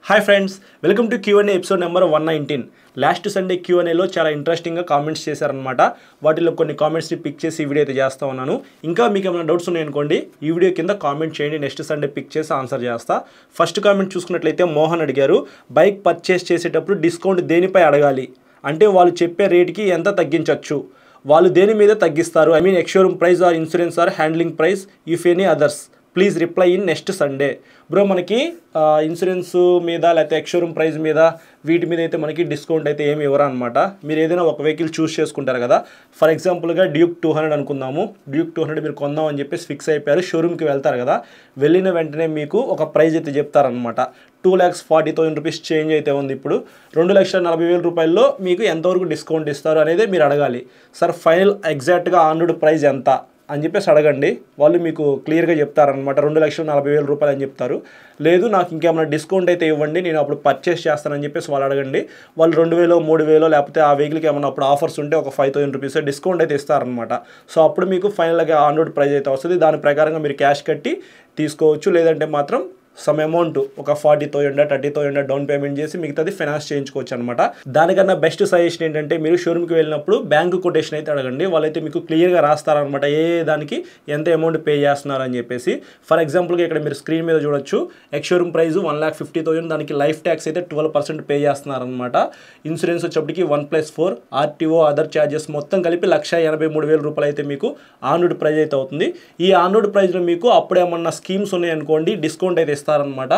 Hi friends, welcome to Q&A episode number 119. Last Sunday Q&Aలో చాలా ఇంట్రెస్టింగ్గా కామెంట్స్ చేశారనమాట. వాటిలో కొన్ని కామెంట్స్ని పిక్ చేసి ఈ వీడియో అయితే చేస్తూ ఉన్నాను. ఇంకా మీకు ఏమైనా డౌట్స్ ఉన్నాయనుకోండి, ఈ వీడియో కింద కామెంట్ చేయండి, నెక్స్ట్ సండే పిక్ చేసి ఆన్సర్ చేస్తా. ఫస్ట్ కామెంట్ చూసుకున్నట్లయితే మోహన్ అడిగారు, బైక్ పర్చేస్ చేసేటప్పుడు డిస్కౌంట్ దేనిపై అడగాలి, అంటే వాళ్ళు చెప్పే రేట్కి ఎంత తగ్గించవచ్చు, వాళ్ళు దేని మీద తగ్గిస్తారు, I mean ex-showroom price are insurance or handling price, if any others please reply in next Sunday. Bro మనకి ఇన్సూరెన్స్ మీద లేకపోతే ఎక్స్షోరూమ్ ప్రైస్ మీద వీటి మీద అయితే మనకి డిస్కౌంట్ అయితే ఏమి ఇవ్వరు అనమాట. మీరు ఏదైనా ఒక వెహికల్ చూస్ చేసుకుంటారు కదా, ఫర్ ఎగ్జాంపుల్గా డ్యూక్ 200 అనుకుందాము. డ్యూక్ 200 మీరు కొందాం అని చెప్పేసి ఫిక్స్ అయిపోయారు, షోరూమ్కి వెళ్తారు కదా, వెళ్ళిన వెంటనే మీకు ఒక ప్రైస్ అయితే చెప్తారనమాట. 2,40,000 రూపీస్ చేంజ్ అయితే ఉంది. ఇప్పుడు 2,40,000 రూపాయల్లో మీకు ఎంతవరకు డిస్కౌంట్ ఇస్తారు అనేది మీరు అడగాలి. సార్ ఫైనల్ ఎగ్జాక్ట్గా ఆన్రోడ్ ప్రైస్ ఎంత అని చెప్పేసి అడగండి, వాళ్ళు మీకు క్లియర్గా చెప్తారనమాట. 2,40,000 రూపాయలు అని చెప్తారు. లేదు నాకు ఇంకేమైనా డిస్కౌంట్ అయితే ఇవ్వండి, నేను అప్పుడు పర్చేస్ చేస్తానని చెప్పేసి వాళ్ళు అడగండి. వాళ్ళు 2,000 3,000 లేకపోతే ఆ వెహికల్కి ఏమైనా అప్పుడు ఆఫర్స్ ఉంటే ఒక 5,000 రూపీస్ డిస్కౌంట్ అయితే ఇస్తారనమాట. సో అప్పుడు మీకు ఫైనల్గా ఆన్రోడ్ ప్రైస్ అయితే వస్తుంది. దాని ప్రకారంగా మీరు క్యాష్ కట్టి తీసుకోవచ్చు. లేదంటే మాత్రం సమ్ అమౌంట్ ఒక 40,000 30,000 డౌన్ పేమెంట్ చేసి మిగతాది ఫైనాన్స్ చేయించుకోవచ్చు అనమాట. దానికన్నా బెస్ట్ సజెషన్ ఏంటంటే మీరు షోరూమ్కి వెళ్ళినప్పుడు బ్యాంక్ కొటేషన్ అయితే అడగండి. వాళ్ళైతే మీకు క్లియర్గా రాస్తారనమాట ఏ దానికి ఎంత అమౌంట్ పే చేస్తున్నారని చెప్పేసి. ఫర్ ఎగ్జాంపుల్గా ఇక్కడ మీరు స్క్రీన్ మీద చూడొచ్చు, ఎక్స్షోరూమ్ ప్రైస్ 1,50,000, దానికి లైఫ్ ట్యాక్స్ అయితే 12% పే చేస్తున్నారనమాట. ఇన్సూరెన్స్ వచ్చేప్పటికి 1+4, ఆర్టీఓ అదర్ ఛార్జెస్ మొత్తం కలిపి 1,83,000 రూపాయలు అయితే మీకు ఆన్రోడ్ ప్రైస్ అయితే అవుతుంది. ఈ ఆన్రోడ్ ప్రైస్లో మీకు అప్పుడేమన్నా స్కీమ్స్ ఉన్నాయనుకోండి, డిస్కౌంట్ అయితే ఇస్తారనమాట.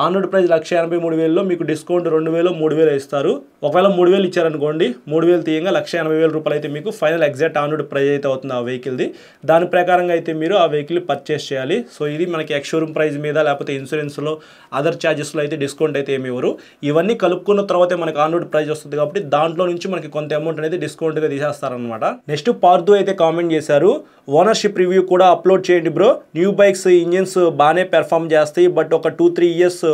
ఆన్రోడ్ ప్రైస్ 1,83,000లో మీకు డిస్కౌంట్ 2,000 3,000 ఇస్తారు. ఒకవేళ 3,000 ఇచ్చారనుకోండి, 3,000 తీయంగా 1,80,000 రూపాయలు అయితే మీకు ఫైనల్ ఎగ్జాక్ట్ ఆన్రోడ్ ప్రైస్ అయితే అవుతుంది ఆ వెహికల్ది. దాని ప్రకారంగా అయితే మీరు ఆ వెహికల్ పర్చేస్ చేయాలి. సో ఇది మనకి ఎక్స్షోరూమ్ ప్రైస్ మీద లేకపోతే ఇన్సూరెన్స్లో అదర్ ఛార్జెస్లో అయితే డిస్కౌంట్ అయితే ఏమి ఇవ్వరు. ఇవన్నీ కలుపుకున్న తర్వాతే మనకి ఆన్రోడ్ ప్రైస్ వస్తుంది కాబట్టి దాంట్లో నుంచి మనకి కొంత అమౌంట్ అనేది డిస్కౌంట్గా తీసేస్తారనమాట. నెక్స్ట్ పార్దు అయితే కామెంట్ చేశారు, ఓనర్షిప్ రివ్యూ కూడా అప్లోడ్ చేయండి బ్రో, న్యూ బైక్స్ ఇంజిన్స్ బాగానే పెర్ఫామ్ చేస్తాయి, బట్ ఒక 2-3 ఇయర్స్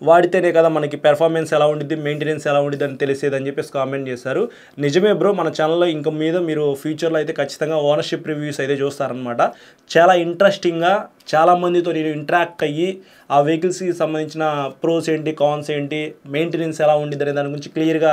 వాడితేనే కదా మనకి పెర్ఫార్మెన్స్ ఎలా ఉండిద్ది, మెయింటెనెన్స్ ఎలా ఉండిద్ది అని తెలిసేది అని చెప్పేసి కామెంట్ చేశారు. నిజమే బ్రో, మన ఛానల్లో ఇంకా మీద మీరు ఫ్యూచర్లో అయితే ఖచ్చితంగా ఓనర్షిప్ రివ్యూస్ అయితే చూస్తారనమాట. చాలా ఇంట్రెస్టింగ్గా చాలామందితో నేను ఇంటరాక్ట్ అయ్యి ఆ వెహికల్స్కి సంబంధించిన ప్రోస్ ఏంటి, కాన్స్ ఏంటి, మెయింటెనెన్స్ ఎలా ఉండిద్ది అనే దాని గురించి క్లియర్గా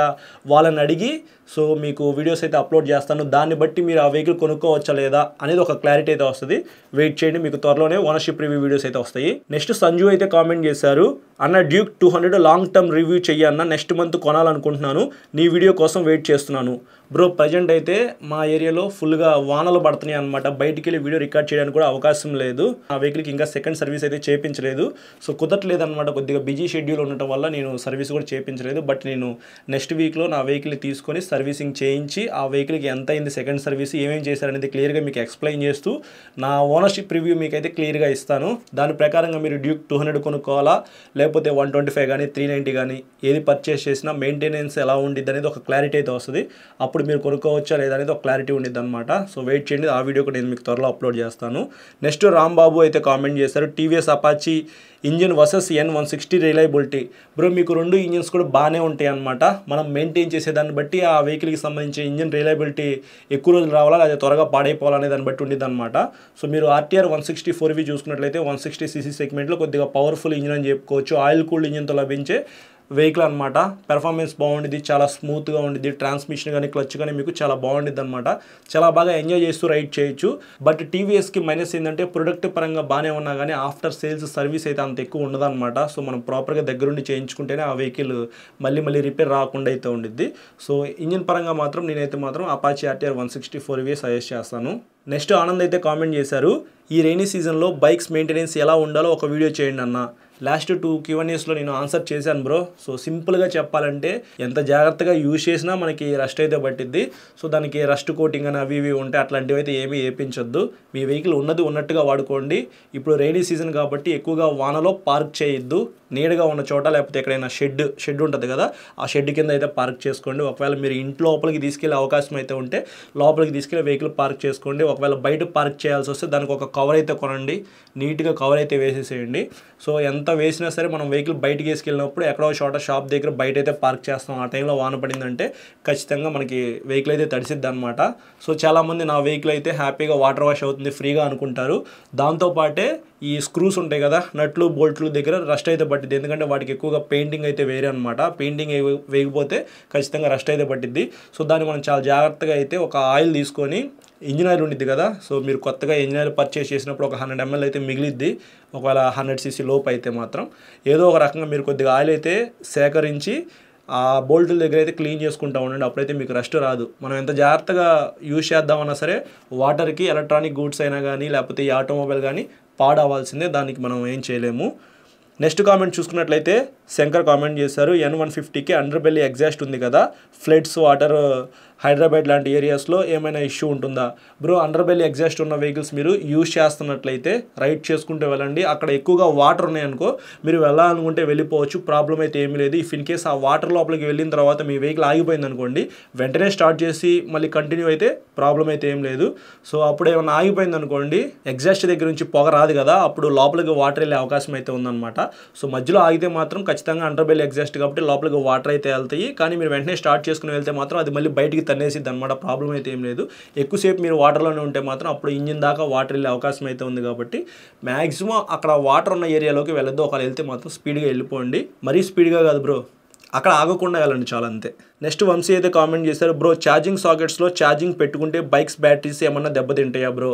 వాళ్ళని అడిగి సో మీకు వీడియోస్ అయితే అప్లోడ్ చేస్తాను. దాన్ని బట్టి మీరు ఆ వెహికల్ కొనుక్కోవచ్చా లేదా అనేది ఒక క్లారిటీ అయితే వస్తుంది. వెయిట్ చేయండి, మీకు త్వరలోనే ఓనర్షిప్ రివ్యూ వీడియోస్ అయితే వస్తాయి. నెక్స్ట్ సంజు అయితే కామెంట్ చేశారు, అన్న డ్యూక్ 200 లాంగ్ టర్మ్ రివ్యూ చెయ్యన్న, నెక్స్ట్ మంత్ కొనాలనుకుంటున్నాను, నీ వీడియో కోసం వెయిట్ చేస్తున్నాను. బ్రో ప్రజెంట్ అయితే మా ఏరియాలో ఫుల్గా వానలు పడుతున్నాయి అనమాట, బయటికి వెళ్ళి వీడియో రికార్డ్ చేయడానికి కూడా అవకాశం లేదు. ఆ వెహికల్కి ఇంకా సెకండ్ సర్వీస్ అయితే చేయించలేదు. సో కుదరట్లేదు అనమాట, కొద్దిగా బిజీ షెడ్యూల్ ఉండటం వల్ల నేను సర్వీస్ కూడా చేయించలేదు. బట్ నేను నెక్స్ట్ వీక్లో నా వెహికల్ తీసుకొని సర్వీసింగ్ చేయించి ఆ వెహికల్కి ఎంత అయింది సెకండ్ సర్వీస్, ఏమేమి చేశారనేది క్లియర్గా మీకు ఎక్స్ప్లెయిన్ చేస్తూ నా ఓనర్షిప్ రివ్యూ మీకు అయితే క్లియర్గా ఇస్తాను. దాని ప్రకారంగా మీరు డ్యూక్ 200 కొనుక్కోవాలా లేకపోతే 125 కానీ 390 కానీ ఏది పర్చేస్ చేసినా మెయింటెనెన్స్ ఎలా ఉండిద్ది అనేది ఒక క్లారిటీ అయితే వస్తుంది. అప్పుడు మీరు కొనుక్కోవచ్చా లేదా అనేది ఒక క్లారిటీ ఉండిద్ది అనమాట. సో వెయిట్ చేయండి, ఆ వీడియో కూడా నేను మీకు త్వరలో అప్లోడ్ చేస్తాను. నెక్స్ట్ రాంబాబు అయితే కామెంట్ చేశారు, TVS Apache engine versus N160 reliability. Bro మీకు రెండు ఇంజిన్స్ కూడా బాగానే ఉంటాయి అనమాట. మనం మెయింటైన్ చేసేదాన్ని బట్టి ఆ వెహికల్కి సంబంధించి ఇంజిన్ రిలయబిలిటీ ఎక్కువ రోజులు రావాలా లేదా త్వరగా పాడైపోవాలనే దాన్ని బట్టి ఉండిద్ది అనమాట. సో మీరు RTR 160 చూసుకున్నట్లయితే 160cc సెగ్మెంట్లో కొద్దిగా పవర్ఫుల్ ఇంజిన్ అని చెప్పుకోవచ్చు. ఆయిల్ కూల్డ్ ఇంజిన్తో లభించే వెహికల్ అనమాట. పెర్ఫార్మెన్స్ బాగుండిద్ది, చాలా స్మూత్గా ఉండిద్ది, ట్రాన్స్మిషన్ కానీ క్లచ్ కానీ మీకు చాలా బాగుండిద్ది అనమాట. చాలా బాగా ఎంజాయ్ చేస్తూ రైడ్ చేయొచ్చు. బట్ టీవీఎస్కి మైనస్ ఏంటంటే ప్రొడక్ట్ పరంగా బాగానే ఉన్నా కానీ ఆఫ్టర్ సేల్స్ సర్వీస్ అయితే అంత ఎక్కువ ఉండదు అనమాట. సో మనం ప్రాపర్గా దగ్గరుండి చేయించుకుంటేనే ఆ వెహికల్ మళ్ళీ రిపేర్ రాకుండా అయితే ఉండిద్ది. సో ఇంజిన్ పరంగా మాత్రం నేనైతే మాత్రం అపాచీ RTR 160 సజెస్ట్ చేస్తాను. నెక్స్ట్ ఆనంద్ అయితే కామెంట్ చేశారు, ఈ రైనీ సీజన్లో బైక్స్ మెయింటెనెన్స్ ఎలా ఉండాలో ఒక వీడియో చేయండి అన్న. లాస్ట్ 2 Q&Aస్లో నేను ఆన్సర్ చేశాను బ్రో. సో సింపుల్గా చెప్పాలంటే ఎంత జాగ్రత్తగా యూజ్ చేసినా మనకి రస్ట్ అయితే పట్టిద్ది. సో దానికి రస్ట్ కోటింగ్ అని అవి ఇవి ఉంటే అట్లాంటివి అయితే ఏమీ వేయించొద్దు. మీ వెహికల్ ఉన్నట్టుగా వాడుకోండి. ఇప్పుడు రైనీ సీజన్ కాబట్టి ఎక్కువగా వానలో పార్క్ చేయొద్దు. నీడగా ఉన్న చోట లేకపోతే ఎక్కడైనా షెడ్ ఉంటుంది కదా, ఆ షెడ్ కింద అయితే పార్క్ చేసుకోండి. ఒకవేళ మీరు ఇంట్లో లోపలికి తీసుకెళ్ళే అవకాశం అయితే ఉంటే లోపలికి తీసుకెళ్ళి వెహికల్ పార్క్ చేసుకోండి. ఒకవేళ బయట పార్క్ చేయాల్సి వస్తే దానికి ఒక కవర్ అయితే కొనండి, నీట్గా కవర్ అయితే వేసేసేయండి. సో ఎంత వేసినా సరే మనం వెహికల్ బయటికి వేసుకెళ్ళినప్పుడు ఎక్కడో చోట షాప్ దగ్గర బయట అయితే పార్క్ చేస్తాం. ఆ టైంలో వాన పడిందంటే ఖచ్చితంగా మనకి వెహికల్ అయితే తడిసిద్ది అనమాట. సో చాలామంది నా వెహికల్ అయితే హ్యాపీగా వాటర్ వాష్ అవుతుంది ఫ్రీగా అనుకుంటారు. దాంతోపాటే ఈ స్క్రూస్ ఉంటాయి కదా, నట్లు బోల్ట్లు దగ్గర రస్ట్ అయితే పట్టిద్ది. ఎందుకంటే వాటికి ఎక్కువగా పెయింటింగ్ అయితే వేరే అనమాట. పెయింటింగ్ వేయకపోతే ఖచ్చితంగా రస్ట్ అయితే పట్టిద్ది. సో దాన్ని మనం చాలా జాగ్రత్తగా అయితే ఒక ఆయిల్ తీసుకొని, ఇంజిన్ ఆయిల్ ఉండిద్ది కదా, సో మీరు కొత్తగా ఇంజిన్ ఆయిల్ పర్చేస్ చేసినప్పుడు ఒక 100 ml అయితే మిగిలిద్ది. ఒకవేళ 100 cc లోపు అయితే మాత్రం ఏదో ఒక రకంగా మీరు కొద్దిగా ఆయిల్ అయితే సేకరించి ఆ బోల్టుల దగ్గర అయితే క్లీన్ చేసుకుంటూ ఉండండి. అప్పుడైతే మీకు రస్ట్ రాదు. మనం ఎంత జాగ్రత్తగా యూజ్ చేద్దామన్నా సరే వాటర్కి ఎలక్ట్రానిక్ గూడ్స్ అయినా కానీ లేకపోతే ఈ ఆటోమొబైల్ కానీ పాడవలసిందే, దానికి మనం ఏం చేయలేము. నెక్స్ట్ కామెంట్ చూసుకున్నట్లయితే శంకర్ కామెంట్ చేశారు, N150కి అండర్ బెల్లీ ఎగ్జాస్ట్ ఉంది కదా, ఫ్లడ్స్ వాటర్ హైదరాబాద్ లాంటి ఏరియాస్లో ఏమైనా ఇష్యూ ఉంటుందా? బ్రో, అండర్ బెల్లీ ఎగ్జాస్ట్ ఉన్న వెహికల్స్ మీరు యూజ్ చేస్తున్నట్లయితే రైడ్ చేసుకుంటూ వెళ్ళండి. అక్కడ ఎక్కువగా వాటర్ ఉన్నాయనుకో, మీరు వెళ్ళాలనుకుంటే వెళ్ళిపోవచ్చు, ప్రాబ్లం అయితే ఏమీ లేదు. ఇఫ్ ఇన్ కేస్ ఆ వాటర్ లోపలికి వెళ్ళిన తర్వాత మీ వెహికల్ ఆగిపోయింది అనుకోండి, వెంటనే స్టార్ట్ చేసి మళ్ళీ కంటిన్యూ అయితే ప్రాబ్లం అయితే ఏం లేదు. సో అప్పుడు ఏమైనా ఆగిపోయింది అనుకోండి, ఎగ్జాస్ట్ దగ్గర నుంచి పొగ రాదు కదా, అప్పుడు లోపలికి వాటర్ వెళ్ళే అవకాశం అయితే ఉందన్నమాట. సో మధ్యలో ఆగితే మాత్రం ఖచ్చితంగా అండర్ బెల్లీ ఎగ్జాస్ట్ కాబట్టి లోపలికి వాటర్ అయితే వెళ్తాయి. కానీ మీరు వెంటనే స్టార్ట్ చేసుకుని వెళ్తే మాత్రం అది మళ్ళీ బయటికి తన్నేసిద్ది అనమాట. ప్రాబ్లం అయితే ఏం లేదు. ఎక్కువసేపు మీరు వాటర్లోనే ఉంటే మాత్రం అప్పుడు ఇంజిన్ దాకా వాటర్ వెళ్ళే అవకాశం అయితే ఉంది. కాబట్టి మ్యాక్సిమం అక్కడ వాటర్ ఉన్న ఏరియాలోకి వెళ్ళొద్దు. ఒకవేళ వెళ్తే మాత్రం స్పీడ్గా వెళ్ళిపోండి. మరీ స్పీడ్గా కాదు బ్రో, అక్కడ ఆగకుండా వెళ్ళండి చాలా, అంతే. నెక్స్ట్ వంశీ అయితే కామెంట్ చేశారు, బ్రో ఛార్జింగ్ సాకెట్స్లో ఛార్జింగ్ పెట్టుకుంటే బైక్స్ బ్యాటరీస్ ఏమన్నా దెబ్బతింటాయా? బ్రో,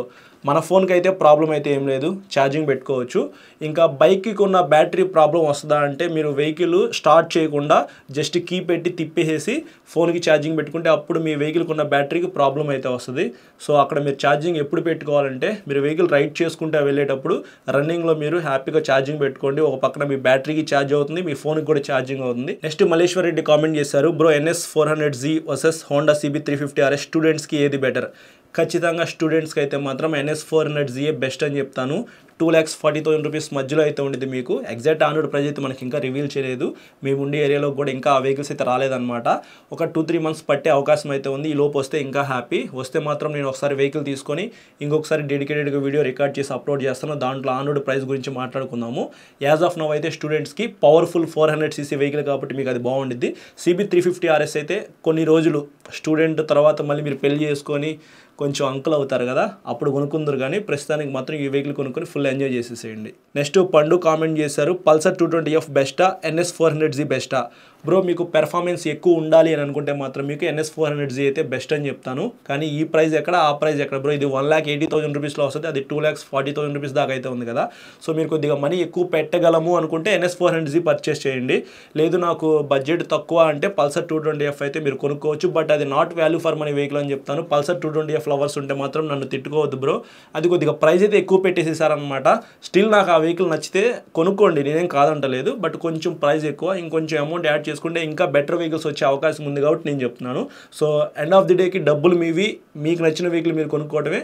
మన ఫోన్కి అయితే ప్రాబ్లం అయితే ఏం లేదు, ఛార్జింగ్ పెట్టుకోవచ్చు. ఇంకా బైక్కి ఉన్న బ్యాటరీ ప్రాబ్లం వస్తుందా అంటే, మీరు వెహికల్ స్టార్ట్ చేయకుండా జస్ట్ కీ పెట్టి తిప్పేసి ఫోన్కి ఛార్జింగ్ పెట్టుకుంటే అప్పుడు మీ వెహికల్కి ఉన్న బ్యాటరీకి ప్రాబ్లం అయితే వస్తుంది. సో అక్కడ మీరు ఛార్జింగ్ ఎప్పుడు పెట్టుకోవాలంటే, మీరు వెహికల్ రైడ్ చేసుకుంటూ వెళ్ళేటప్పుడు రన్నింగ్లో మీరు హ్యాపీగా ఛార్జింగ్ పెట్టుకోండి. ఒక పక్కన మీ బ్యాటరీకి ఛార్జ్ అవుతుంది, మీ ఫోన్కి కూడా ఛార్జింగ్ అవుతుంది. నెక్స్ట్ మల్లేశ్వర్ రెడ్డి కామెంట్ చేశారు, bro NS400Z versus Honda CB350RS స్టూడెంట్స్కి ఏది బెటర్? ఖచ్చితంగా స్టూడెంట్స్కి అయితే మాత్రం NS400Z బెస్ట్ అని చెప్తాను. 2,40,000 రూపీస్ మధ్యలో అయితే ఉండేది మీకు. ఎగ్జాక్ట్ ఆన్ రోడ్ ప్రైస్ అయితే మనకి ఇంకా రివీల్ చేయలేదు. మేము ఉండే ఏరియాలో కూడా ఇంకా ఆ వెహికల్స్ అయితే రాలేదన్నమాట. ఒక 2-3 months పట్టే అవకాశం అయితే ఉంది. ఈ లోపు వస్తే ఇంకా హ్యాపీ. వస్తే మాత్రం నేను ఒకసారి వెహికల్ తీసుకొని ఇంకొకసారి డెడికేటెడ్గా వీడియో రికార్డ్ చేసి అప్లోడ్ చేస్తాను. దాంట్లో ఆన్ రోడ్ ప్రైస్ గురించి మాట్లాడుకుందాము. యాజ్ ఆఫ్ నౌ అయితే స్టూడెంట్స్కి పవర్ఫుల్ 400cc వెహికల్ కాబట్టి మీకు అది బాగుండిద్ది. CB350RS అయితే కొన్ని రోజులు స్టూడెంట్ తర్వాత మళ్ళీ మీరు పెళ్లి చేసుకొని కొంచెం అంకుల్ అవుతారు కదా, అప్పుడు కొనుక్కుందరు. కానీ ప్రస్తుతానికి మాత్రం ఈ వెహికల్ కొనుక్కొని ఫుల్ ఎంజాయ్ చేసేసేయండి. నెక్స్ట్ పండు కామెంట్ చేశారు, పల్సర్ 220F బెస్టా NS400Z బెస్టా? బ్రో, మీకు పెర్ఫార్మెన్స్ ఎక్కువ ఉండాలి అని అనుకుంటే మాత్రం మీకు NS400Z అయితే బెస్ట్ అని చెప్తాను. కానీ ఈ ప్రైస్ ఎక్కడ, ఆ ప్రైస్ ఎక్కడ బ్రో? ఇది 1,80,000 రూపీస్లో వస్తుంది, అది 2,40,000 రూపీస్ దాకా అయితే ఉంది కదా. సో మీరు కొద్దిగా మనీ ఎక్కువ పెట్టగలము అనుకుంటే NS400Z పర్చేస్ చేయండి. లేదు నాకు బడ్జెట్ తక్కువ అంటే పల్సర్ 220F అయితే మీరు కొనుక్కోవచ్చు. బట్ అది not value for money vehicle అని చెప్తాను. పల్సర్ 220F లవర్స్ ఉంటే మాత్రం నన్ను తిట్టుకోవద్దు బ్రో, అది కొద్దిగా ప్రైస్ అయితే ఎక్కువ పెట్టేసేసారనమాట. స్టిల్ నాకు ఆ వెహికల్ నచ్చితే కొనుక్కోండి, నేనేం కాదంటలేదు. బట్ కొంచెం ప్రైస్ ఎక్కువ, ఇంకొంచెం అమౌంట్ యాడ్ చేసుకుంటే ఇంకా బెటర్ వెహికల్స్ వచ్చే అవకాశం ఉంది కాబట్టి నేను చెప్తున్నాను. సో ఎండ్ ఆఫ్ ది డేకి డబ్బులు మీవి, మీకు నచ్చిన వెహికల్ మీరు కొనుక్కోవడమే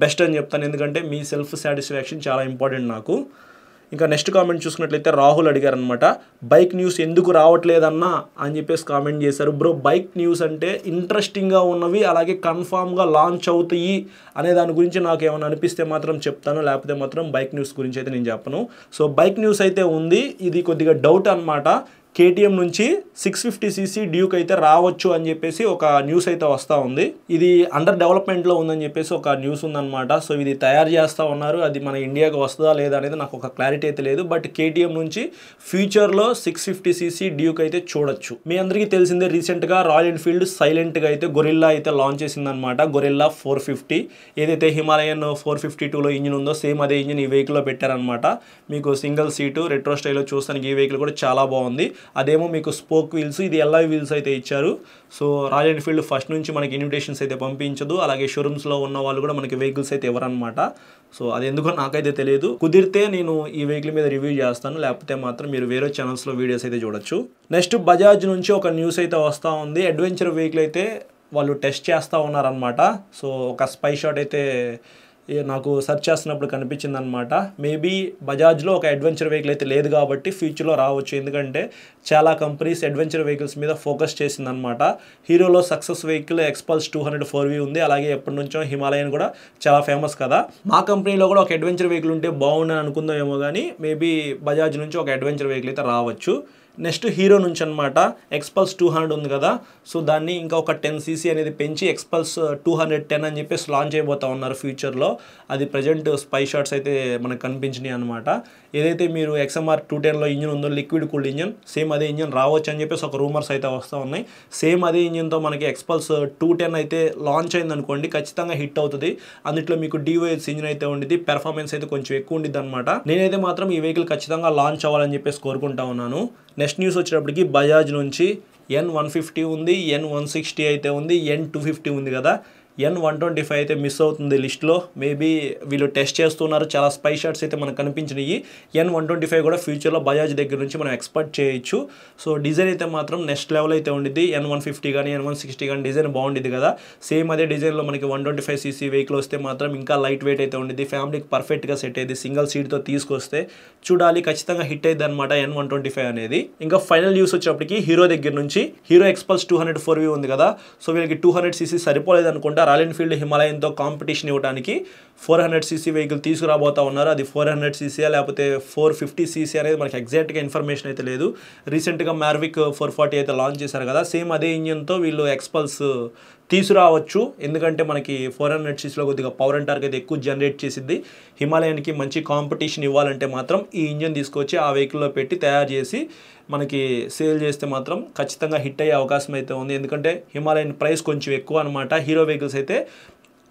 బెస్ట్ అని చెప్తాను. ఎందుకంటే మీ సెల్ఫ్ సాటిస్ఫాక్షన్ చాలా ఇంపార్టెంట్ నాకు. ఇంకా నెక్స్ట్ కామెంట్ చూసుకున్నట్లయితే రాహుల్ అడిగారనమాట, బైక్ న్యూస్ ఎందుకు రావట్లేదన్నా అని చెప్పేసి కామెంట్ చేశారు. బ్రో, బైక్ న్యూస్ అంటే ఇంట్రెస్టింగ్గా ఉన్నవి అలాగే కన్ఫామ్గా లాంచ్ అవుతాయి అనే దాని గురించి నాకు ఏమైనా అనిపిస్తే మాత్రం చెప్తాను, లేకపోతే మాత్రం బైక్ న్యూస్ గురించి అయితే నేను చెప్పను. సో బైక్ న్యూస్ అయితే ఉంది, ఇది కొద్దిగా డౌట్ అనమాట. KTM నుంచి 650cc డ్యూక్ అయితే రావచ్చు అని చెప్పేసి ఒక న్యూస్ అయితే వస్తూ ఉంది. ఇది అండర్ డెవలప్మెంట్లో ఉందని చెప్పేసి ఒక న్యూస్ ఉందన్నమాట. సో ఇది తయారు చేస్తూ ఉన్నారు, అది మన ఇండియాకి వస్తుందా లేదా అనేది నాకు ఒక క్లారిటీ అయితే లేదు. బట్ KTM నుంచి ఫ్యూచర్లో 650cc డ్యూక్ అయితే చూడొచ్చు. మీ అందరికీ తెలిసిందే, రీసెంట్గా రాయల్ ఎన్ఫీల్డ్ సైలెంట్గా అయితే గొరిల్లా అయితే లాంచ్ చేసిందనమాట. గొరిల్లా 450 ఏదైతే హిమాలయన్ 452లో ఇంజిన్ ఉందో సేమ్ అదే ఇంజిన్ ఈ వెహికల్లో పెట్టారనమాట. మీకు సింగిల్ సీటు రెట్రో స్టైల్లో చూస్తానికి ఈ వెహికల్ కూడా చాలా బాగుంది. అదేమో మీకు స్పోక్ వీల్స్, ఇది LI వీల్స్ అయితే ఇచ్చారు. సో రాయల్ ఎన్ఫీల్డ్ ఫస్ట్ నుంచి మనకి ఇన్విటేషన్స్ అయితే పంపించదు, అలాగే షోరూమ్స్లో ఉన్న వాళ్ళు కూడా మనకి వెహికల్స్ అయితే ఇవ్వరనమాట. సో అది ఎందుకో నాకైతే తెలియదు. కుదిరితే నేను ఈ వెహికల్ మీద రివ్యూ చేస్తాను, లేకపోతే మాత్రం మీరు వేరే ఛానల్స్లో వీడియోస్ అయితే చూడొచ్చు. నెక్స్ట్ బజాజ్ నుంచి ఒక న్యూస్ అయితే వస్తూ ఉంది. అడ్వెంచర్ వెహికల్ అయితే వాళ్ళు టెస్ట్ చేస్తూ ఉన్నారనమాట. సో ఒక స్పై షాట్ అయితే నాకు సెర్చ్ చేస్తున్నప్పుడు కనిపించింది అనమాట. మేబీ బజాజ్లో ఒక అడ్వెంచర్ వెహికల్ అయితే లేదు కాబట్టి ఫ్యూచర్లో రావచ్చు. ఎందుకంటే చాలా కంపెనీస్ అడ్వెంచర్ వెహికల్స్ మీద ఫోకస్ చేసిందనమాట. హీరోలో సక్సెస్ వెహికల్ ఎక్స్పల్స్ 200 4V ఉంది, అలాగే ఎప్పటి నుంచో హిమాలయన్ కూడా చాలా ఫేమస్ కదా. మా కంపెనీలో కూడా ఒక అడ్వెంచర్ వెహికల్ ఉంటే బాగుండని అనుకుందామేమో, కానీ మేబీ బజాజ్ నుంచి ఒక అడ్వెంచర్ వెహికల్ అయితే రావచ్చు. నెక్స్ట్ హీరో నుంచి అనమాట ఎక్స్పల్స్ 200 ఉంది కదా, సో దాన్ని ఇంకా ఒక 10cc అనేది పెంచి ఎక్స్పల్స్ 210 అని చెప్పేసి లాంచ్ అయిపోతా ఉన్నారు ఫ్యూచర్లో. అది ప్రజెంట్ స్పై షాట్స్ అయితే మనకు కనిపించినాయి అనమాట. ఏదైతే మీరు XMR 210లో ఇంజిన్ ఉందో లిక్విడ్ కూల్డ్ ఇంజిన్, సేమ్ అదే ఇంజిన్ రావచ్చు అని చెప్పేసి ఒక రూమర్స్ అయితే వస్తూ ఉన్నాయి. సేమ్ అదే ఇంజిన్తో మనకి ఎక్స్పల్స్ 210 అయితే లాంచ్ అయింది అనుకోండి, ఖచ్చితంగా హిట్ అవుతుంది. అందులో మీకు DOS ఇంజిన్ అయితే ఉండిద్ది, పెర్ఫార్మెన్స్ అయితే కొంచెం ఎక్కువ ఉండిద్ది అనమాట. నేనైతే మాత్రం ఈ వెహికల్ ఖచ్చితంగా లాంచ్ అవ్వాలని చెప్పేసి కోరుకుంటా ఉన్నాను. నెక్స్ట్ న్యూస్ వచ్చేటప్పటికి బజాజ్ నుంచి N150 ఉంది, N160 అయితే ఉంది, N250 ఉంది కదా. N125 అయితే మిస్ అవుతుంది లిస్ట్లో. మేబీ వీళ్ళు టెస్ట్ చేస్తున్నారు, చాలా స్పై షాట్స్ అయితే మనకు కనిపించినాయి. N125 కూడా ఫ్యూచర్లో బజాజ్ దగ్గర నుంచి మనం ఎక్స్పెక్ట్ చేయొచ్చు. సో డిజైన్ అయితే మాత్రం నెక్స్ట్ లెవెల్ అయితే ఉండిద్ది. N150 కానీ N160 కానీ డిజైన్ బాగుండిద్ది కదా. సేమ్ అదే డిజైన్లో మనకి 125cc వెహికల్ వస్తే మాత్రం ఇంకా లైట్ వెయిట్ అయితే ఉండిద్ది, ఫ్యామిలీకి పర్ఫెక్ట్గా సెట్ అయ్యింది. సింగిల్ సీట్తో తీసుకొస్తే చూడాలి, ఖచ్చితంగా హిట్ అయ్యింది అనమాట N125 అనేది. ఇంకా ఫైనల్ న్యూస్ వచ్చేటప్పటికి హీరో దగ్గర నుంచి హీరో ఎక్స్పల్స్ 200 4V ఉంది కదా. సో వీళ్ళకి 200cc సరిపోలేదు అనుకుంటా, రాయల్ ఎన్ఫీల్డ్ హిమాలయన్తో కాంపిటీషన్ ఇవ్వడానికి 400cc వెహికల్ తీసుకురాబోతా ఉన్నారు. అది 400cc లేకపోతే 450cc అనేది మనకి ఎగ్జాక్ట్గా ఇన్ఫర్మేషన్ అయితే లేదు. రీసెంట్గా మ్యార్విక్ 440 అయితే లాంచ్ చేశారు కదా, సేమ్ అదే ఇంజిన్తో వీళ్ళు ఎక్స్పల్స్ తీసుకురావచ్చు. ఎందుకంటే మనకి 400ccలో కొద్దిగా పవర్ అండ్ టార్క్ అయితే ఎక్కువ జనరేట్ చేసిద్ది. హిమాలయన్కి మంచి కాంపిటీషన్ ఇవ్వాలంటే మాత్రం ఈ ఇంజిన్ తీసుకొచ్చి ఆ వెహికల్లో పెట్టి తయారు చేసి మనకి సేల్ చేస్తే మాత్రం ఖచ్చితంగా హిట్ అయ్యే అవకాశం అయితే ఉంది. ఎందుకంటే హిమాలయన్ ప్రైస్ కొంచెం ఎక్కువ అనమాట. హీరో వెహికల్స్ అయితే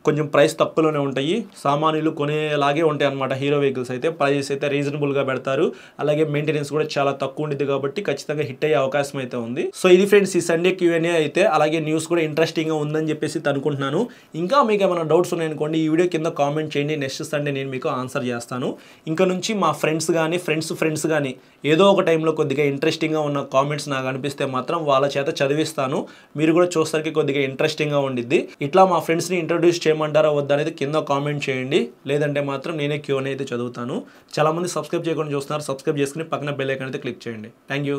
కొంచెం ప్రైస్ తక్కువలోనే ఉంటాయి, సామాన్యులు కొనేలాగే ఉంటాయి అనమాట. హీరో వెహికల్స్ అయితే ప్రైస్ అయితే రీజనబుల్గా పెడతారు, అలాగే మెయింటెనెన్స్ కూడా చాలా తక్కువ ఉంటుంది కాబట్టి ఖచ్చితంగా హిట్ అయ్యే అవకాశం అయితే ఉంది. సో ఇది ఫ్రెండ్స్ ఈ సండే Q&A అయితే. అలాగే న్యూస్ కూడా ఇంట్రెస్టింగ్గా ఉందని చెప్పేసి అనుకుంటున్నాను. ఇంకా మీకు ఏమైనా డౌట్స్ ఉన్నాయనుకోండి, ఈ వీడియో కింద కామెంట్ చేయండి, నెక్స్ట్ సండే నేను మీకు ఆన్సర్ చేస్తాను. ఇంకా నుంచి మా ఫ్రెండ్స్ కానీ ఫ్రెండ్స్ కానీ ఏదో ఒక టైంలో కొద్దిగా ఇంట్రెస్టింగ్గా ఉన్న కామెంట్స్ నాకు అనిపిస్తే మాత్రం వాళ్ళ చేత చదివిస్తాను. మీరు కూడా చూసరికి కొద్దిగా ఇంట్రెస్టింగ్గా ఉండిద్ది. ఇట్లా మా ఫ్రెండ్స్ని ఇంట్రొడ్యూస్ చేయమంటారా వద్దా అనేది కింద కామెంట్ చేయండి, లేదంటే మాత్రం నేనే Q&A అయితే చదువుతాను. చాలామంది సబ్స్క్రైబ్ చేయకుండా చూస్తున్నారు, సబ్స్క్రైబ్ చేసుకుని పక్కన బెల్ ఐకాన్ అయితే క్లిక్ చేయండి. Thank you.